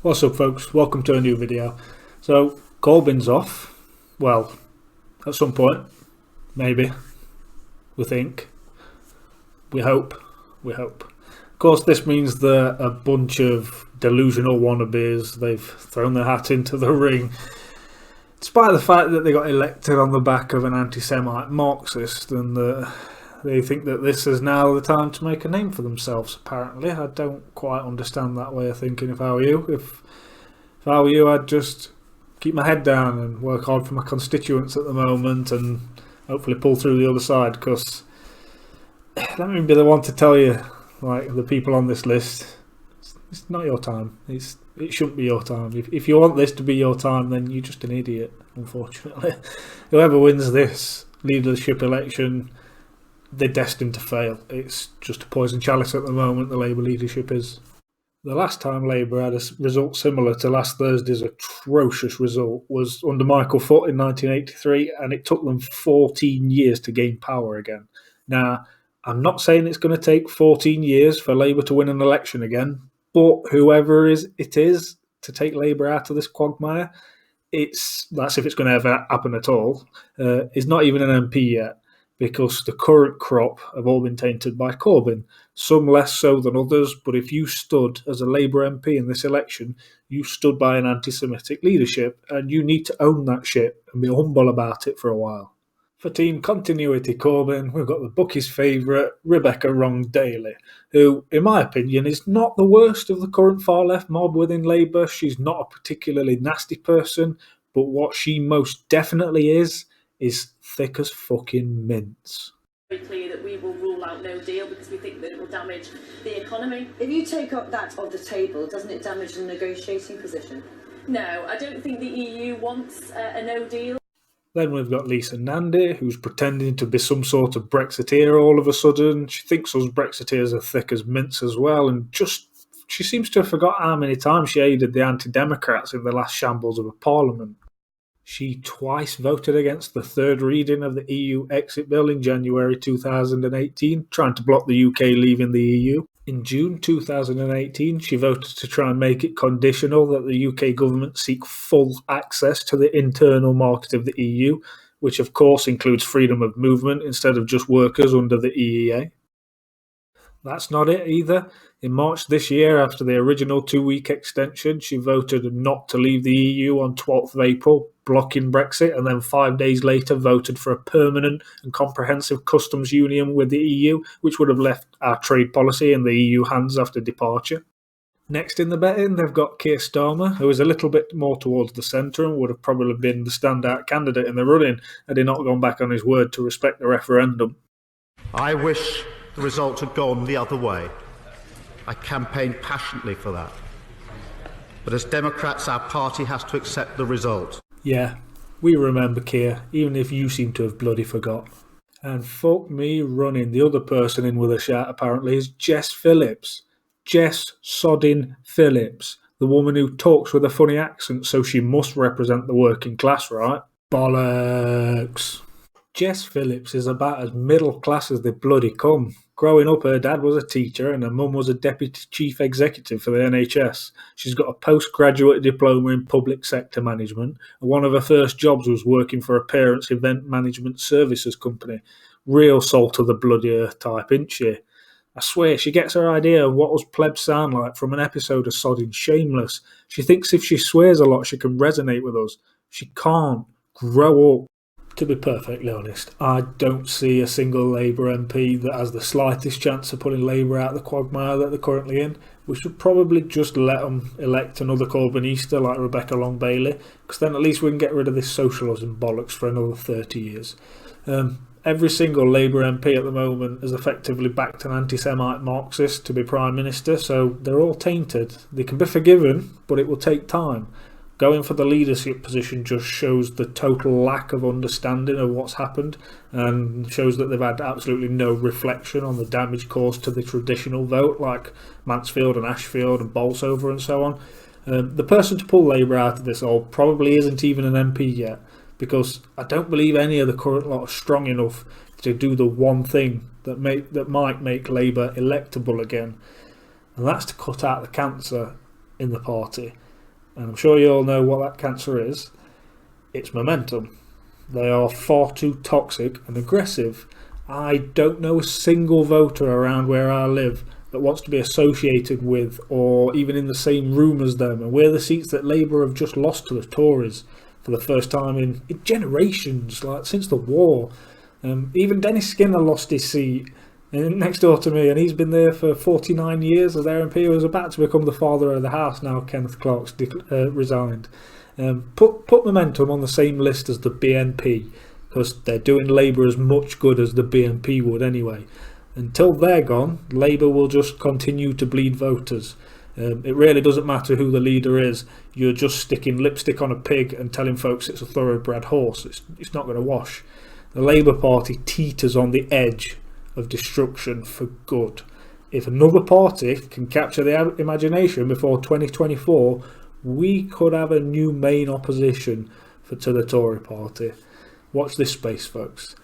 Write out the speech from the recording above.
What's up, folks? Welcome to a new video. So Corbyn's off. Well, at some point, maybe. We think. We hope. Of course, this means that a bunch of delusional wannabes, they've thrown their hat into the ring, despite the fact that they got elected on the back of an anti-Semite Marxist, and they think that this is now the time to make a name for themselves. Apparently, I don't quite understand that way of thinking. If I were you, if I were you, I'd just keep my head down and work hard for my constituents at the moment, and hopefully pull through the other side. Because let me be the one to tell you, like the people on this list, it's not your time. It shouldn't be your time. If you want this to be your time, then you're just an idiot. Unfortunately, whoever wins this leadership election, they're destined to fail. It's just a poison chalice at the moment, the Labour leadership is. The last time Labour had a result similar to last Thursday's atrocious result was under Michael Foot in 1983, and it took them 14 years to gain power again. Now, I'm not saying it's going to take 14 years for Labour to win an election again, but whoever it is to take Labour out of this quagmire, that's if it's going to ever happen at all, is not even an MP yet, because the current crop have all been tainted by Corbyn, some less so than others. But if you stood as a Labour MP in this election, you stood by an anti-Semitic leadership, and you need to own that shit and be humble about it for a while. For team continuity Corbyn, we've got the bookies' favourite, Rebecca Wrong-Daly, who, in my opinion, is not the worst of the current far-left mob within Labour. She's not a particularly nasty person, but what she most definitely is thick as fucking mince. Very clear that we will rule out no deal because we think that it will damage the economy. If you take up that off the table, doesn't it damage the negotiating position? No, I don't think the EU wants a no deal. Then we've got Lisa Nandy, who's pretending to be some sort of Brexiteer all of a sudden. She thinks us Brexiteers are thick as mince as well, and she seems to have forgot how many times she aided the anti-democrats in the last shambles of a parliament. She twice voted against the third reading of the EU exit bill in January 2018, trying to block the UK leaving the EU. In June 2018, she voted to try and make it conditional that the UK government seek full access to the internal market of the EU, which of course includes freedom of movement instead of just workers under the EEA. That's not it either. In March this year, after the original 2-week extension, she voted not to leave the EU on 12th of April, blocking Brexit, and then 5 days later voted for a permanent and comprehensive customs union with the EU, which would have left our trade policy in the EU hands after departure. Next in the betting, they've got Keir Starmer, who is a little bit more towards the centre and would have probably been the standout candidate in the running had he not gone back on his word to respect the referendum. I wish the result had gone the other way. I campaigned passionately for that. But as Democrats, our party has to accept the result. Yeah, we remember Keir, even if you seem to have bloody forgot. And fuck me running, the other person in with a shout apparently is Jess Phillips. Jess Sodding Phillips, the woman who talks with a funny accent, so she must represent the working class, right? Bollocks. Jess Phillips is about as middle class as they bloody come. Growing up, her dad was a teacher and her mum was a deputy chief executive for the NHS. She's got a postgraduate diploma in public sector management, and one of her first jobs was working for her parents' event management services company. Real salt of the bloody earth type, isn't she? I swear, she gets her idea of what us plebs sound like from an episode of Sodding Shameless. She thinks if she swears a lot, she can resonate with us. She can't. Grow up. To be perfectly honest, I don't see a single Labour MP that has the slightest chance of putting Labour out of the quagmire that they're currently in. We should probably just let them elect another Corbynista like Rebecca Long-Bailey, because then at least we can get rid of this socialism bollocks for another 30 years. Every single Labour MP at the moment has effectively backed an anti-Semite Marxist to be Prime Minister, so they're all tainted. They can be forgiven, but it will take time. Going for the leadership position just shows the total lack of understanding of what's happened, and shows that they've had absolutely no reflection on the damage caused to the traditional vote, like Mansfield and Ashfield and Bolsover and so on. The person to pull Labour out of this all probably isn't even an MP yet, because I don't believe any of the current lot are strong enough to do the one thing that might make Labour electable again, and that's to cut out the cancer in the party. and I'm sure you all know what that cancer is. It's momentum. They are far too toxic and aggressive. I don't know a single voter around where I live that wants to be associated with or even in the same room as them, and we're the seats that Labour have just lost to the Tories for the first time in generations, like since the war. Even Dennis Skinner lost his seat next door to me, and he's been there for 49 years as their MP. He was about to become the father of the house now Kenneth Clarke's resigned. Put Momentum on the same list as the BNP, because they're doing Labour as much good as the BNP would anyway. Until they're gone, Labour will just continue to bleed voters. It really doesn't matter who the leader is. You're just sticking lipstick on a pig and telling folks it's a thoroughbred horse. It's not going to wash. The Labour Party teeters on the edge of destruction for good. If another party can capture the imagination before 2024, we could have a new main opposition to the Tory party. Watch this space, folks.